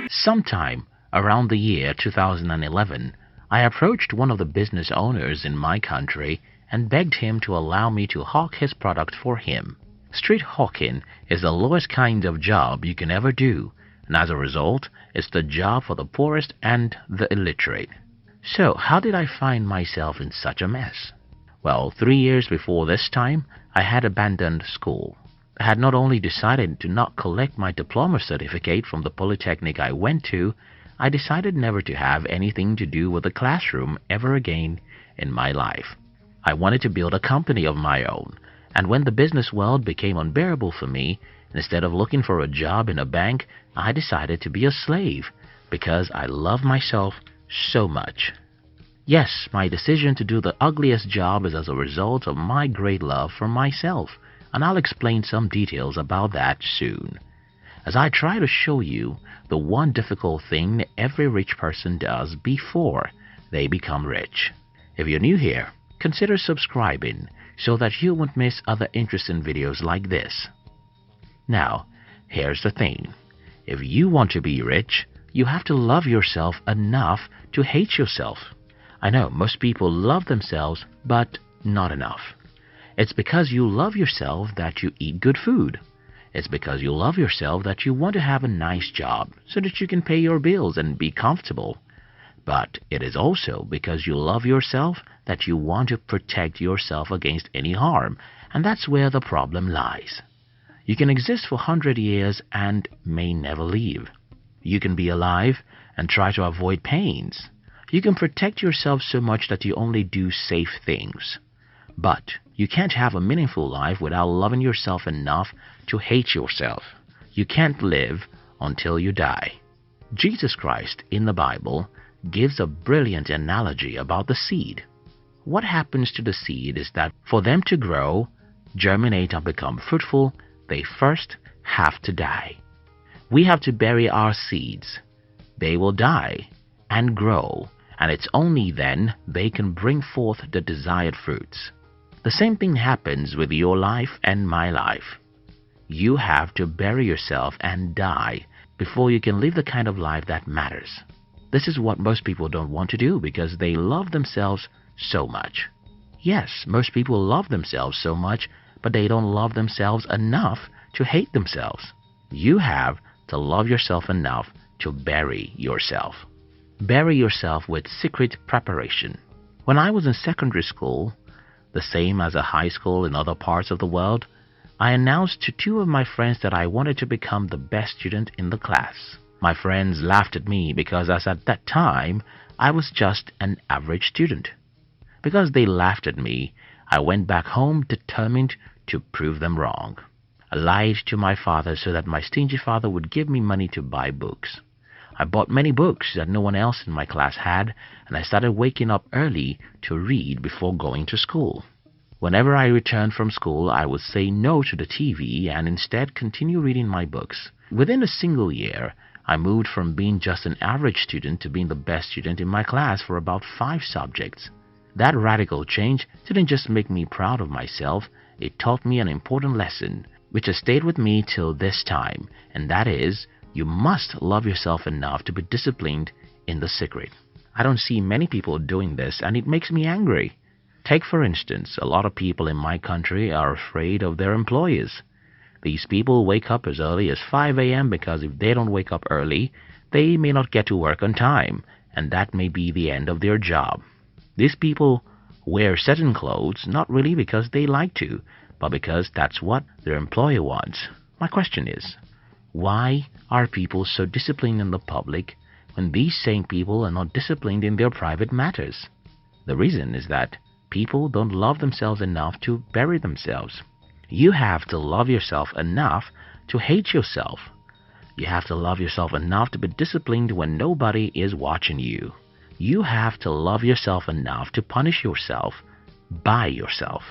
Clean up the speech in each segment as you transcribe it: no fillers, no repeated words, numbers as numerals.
Sometime around the year 2011, I approached one of the business owners in my country and begged him to allow me to hawk his product for him. Street hawking is the lowest kind of job you can ever do, and as a result, it's the job for the poorest and the illiterate. So, how did I find myself in such a mess? Well, 3 years before this time, I had abandoned school. I had not only decided to not collect my diploma certificate from the polytechnic I went to, I decided never to have anything to do with the classroom ever again in my life. I wanted to build a company of my own, and when the business world became unbearable for me, instead of looking for a job in a bank, I decided to be a slave because I love myself so much. Yes, my decision to do the ugliest job is as a result of my great love for myself, and I'll explain some details about that soon. As I try to show you the one difficult thing every rich person does before they become rich. If you're new here, consider subscribing so that you won't miss other interesting videos like this. Now, here's the thing. If you want to be rich, you have to love yourself enough to hate yourself. I know most people love themselves, but not enough. It's because you love yourself that you eat good food. It's because you love yourself that you want to have a nice job so that you can pay your bills and be comfortable. But it is also because you love yourself that you want to protect yourself against any harm, and that's where the problem lies. You can exist for 100 years and may never leave. You can be alive and try to avoid pains. You can protect yourself so much that you only do safe things. But you can't have a meaningful life without loving yourself enough to hate yourself. You can't live until you die. Jesus Christ in the Bible gives a brilliant analogy about the seed. What happens to the seed is that for them to grow, germinate and become fruitful, they first have to die. We have to bury our seeds. They will die and grow, and it's only then they can bring forth the desired fruits. The same thing happens with your life and my life. You have to bury yourself and die before you can live the kind of life that matters. This is what most people don't want to do because they love themselves so much. Yes, most people love themselves so much, but they don't love themselves enough to hate themselves. You have to love yourself enough to bury yourself. Bury yourself with secret preparation. When I was in secondary school, the same as a high school in other parts of the world, I announced to 2 of my friends that I wanted to become the best student in the class. My friends laughed at me because as at that time, I was just an average student. Because they laughed at me, I went back home determined to prove them wrong. I lied to my father so that my stingy father would give me money to buy books. I bought many books that no one else in my class had, and I started waking up early to read before going to school. Whenever I returned from school, I would say no to the TV and instead continue reading my books. Within a single year, I moved from being just an average student to being the best student in my class for about 5 subjects. That radical change didn't just make me proud of myself, it taught me an important lesson, which has stayed with me till this time, and that is, you must love yourself enough to be disciplined in the secret. I don't see many people doing this, and it makes me angry. Take, for instance, a lot of people in my country are afraid of their employers. These people wake up as early as 5 a.m. because if they don't wake up early, they may not get to work on time, and that may be the end of their job. These people wear certain clothes not really because they like to, but because that's what their employer wants. My question is, why are people so disciplined in the public when these same people are not disciplined in their private matters? The reason is that people don't love themselves enough to bury themselves. You have to love yourself enough to hate yourself. You have to love yourself enough to be disciplined when nobody is watching you. You have to love yourself enough to punish yourself by yourself.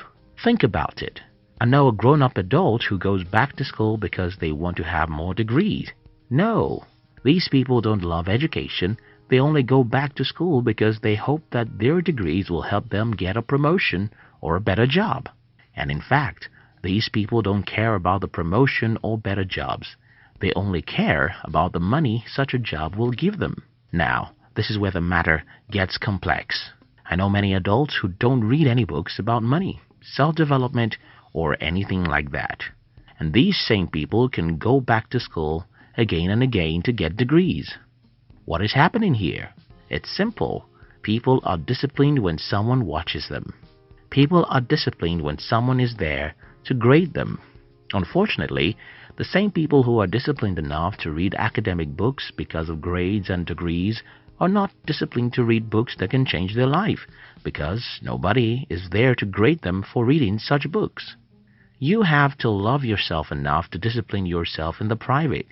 Think about it. I know a grown-up adult who goes back to school because they want to have more degrees. No, these people don't love education. They only go back to school because they hope that their degrees will help them get a promotion or a better job. And in fact, These people don't care about the promotion or better jobs. They only care about the money such a job will give them. Now, this is where the matter gets complex. I know many adults who don't read any books about money, self-development, or anything like that. And these same people can go back to school again and again to get degrees. What is happening here? It's simple. People are disciplined when someone watches them. People are disciplined when someone is there to grade them. Unfortunately, the same people who are disciplined enough to read academic books because of grades and degrees are not disciplined to read books that can change their life, because nobody is there to grade them for reading such books. You have to love yourself enough to discipline yourself in the private,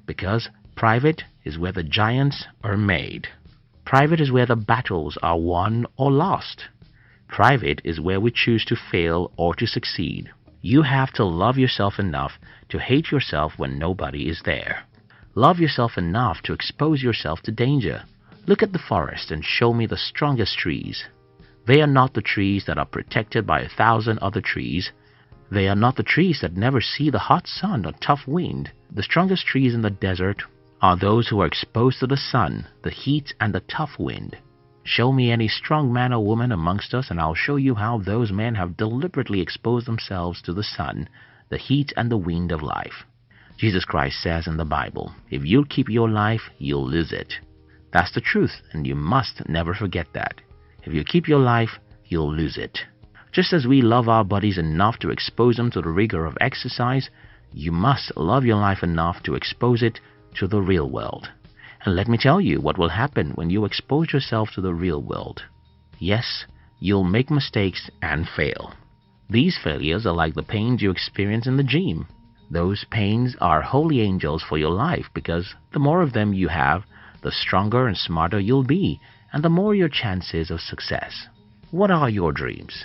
because private is where the giants are made. Private is where the battles are won or lost. Private is where we choose to fail or to succeed. You have to love yourself enough to hate yourself when nobody is there. Love yourself enough to expose yourself to danger. Look at the forest and show me the strongest trees. They are not the trees that are protected by 1,000 other trees. They are not the trees that never see the hot sun or tough wind. The strongest trees in the desert are those who are exposed to the sun, the heat, and the tough wind. Show me any strong man or woman amongst us, and I'll show you how those men have deliberately exposed themselves to the sun, the heat, and the wind of life. Jesus Christ says in the Bible, if you'll keep your life, you'll lose it. That's the truth, and you must never forget that. If you keep your life, you'll lose it. Just as we love our bodies enough to expose them to the rigor of exercise, you must love your life enough to expose it to the real world. And let me tell you what will happen when you expose yourself to the real world. Yes, you'll make mistakes and fail. These failures are like the pains you experience in the gym. Those pains are holy angels for your life, because the more of them you have, the stronger and smarter you'll be, and the more your chances of success. What are your dreams?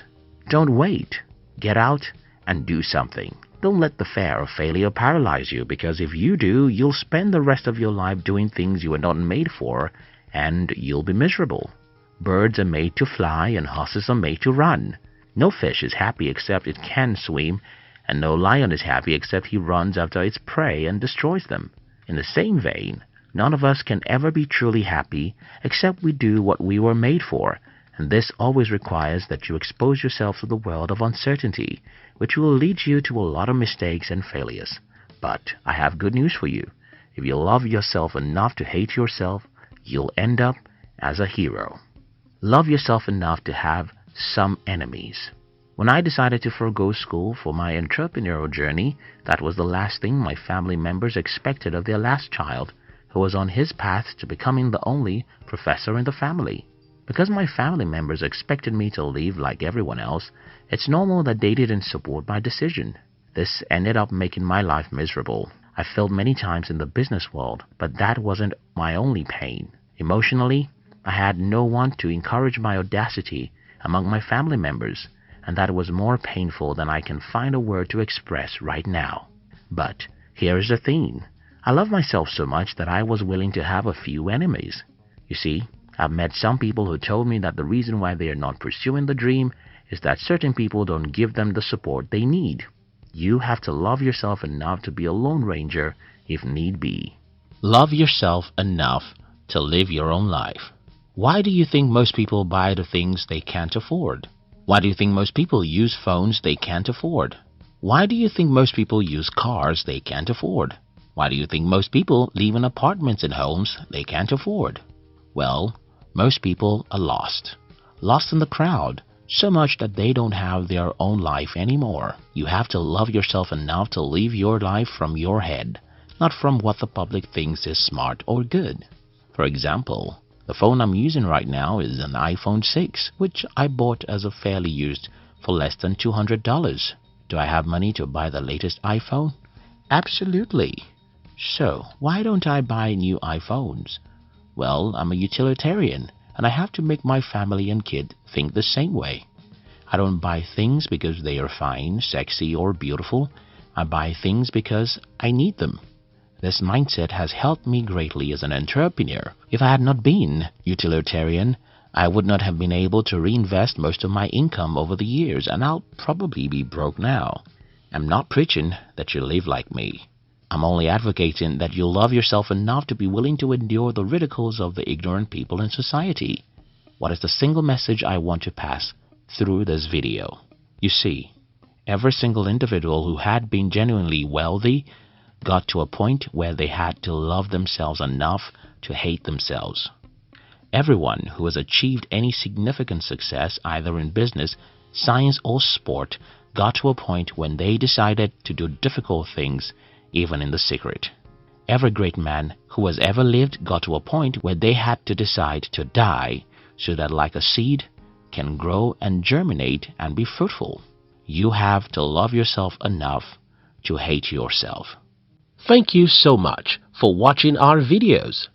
Don't wait. Get out and do something. Don't let the fear of failure paralyze you, because if you do, you'll spend the rest of your life doing things you were not made for, and you'll be miserable. Birds are made to fly, and horses are made to run. No fish is happy except it can swim, and no lion is happy except he runs after its prey and destroys them. In the same vein, none of us can ever be truly happy except we do what we were made for, and this always requires that you expose yourself to the world of uncertainty, which will lead you to a lot of mistakes and failures. But I have good news for you. If you love yourself enough to hate yourself, you'll end up as a hero. Love yourself enough to have some enemies. When I decided to forego school for my entrepreneurial journey, that was the last thing my family members expected of their last child, who was on his path to becoming the only professor in the family. Because my family members expected me to live like everyone else, it's normal that they didn't support my decision. This ended up making my life miserable. I failed many times in the business world, but that wasn't my only pain. Emotionally, I had no one to encourage my audacity among my family members, and that was more painful than I can find a word to express right now. But here is the thing. I love myself so much that I was willing to have a few enemies. You see, I've met some people who told me that the reason why they are not pursuing the dream is that certain people don't give them the support they need. You have to love yourself enough to be a lone ranger if need be. Love yourself enough to live your own life. Why do you think most people buy the things they can't afford? Why do you think most people use phones they can't afford? Why do you think most people use cars they can't afford? Why do you think most people live in apartments and homes they can't afford? Well, most people are lost. Lost in the crowd, so much that they don't have their own life anymore. You have to love yourself enough to live your life from your head, not from what the public thinks is smart or good. For example, the phone I'm using right now is an iPhone 6, which I bought as a fairly used for less than $200. Do I have money to buy the latest iPhone? Absolutely. So, why don't I buy new iPhones? Well, I'm a utilitarian, and I have to make my family and kid think the same way. I don't buy things because they are fine, sexy, or beautiful. I buy things because I need them. This mindset has helped me greatly as an entrepreneur. If I had not been utilitarian, I would not have been able to reinvest most of my income over the years, and I'll probably be broke now. I'm not preaching that you live like me. I'm only advocating that you love yourself enough to be willing to endure the ridicules of the ignorant people in society. What is the single message I want to pass through this video? You see, every single individual who had been genuinely wealthy got to a point where they had to love themselves enough to hate themselves. Everyone who has achieved any significant success either in business, science or sport got to a point when they decided to do difficult things even in the secret. Every great man who has ever lived got to a point where they had to decide to die so that like a seed can grow and germinate and be fruitful. You have to love yourself enough to hate yourself. Thank you so much for watching our videos.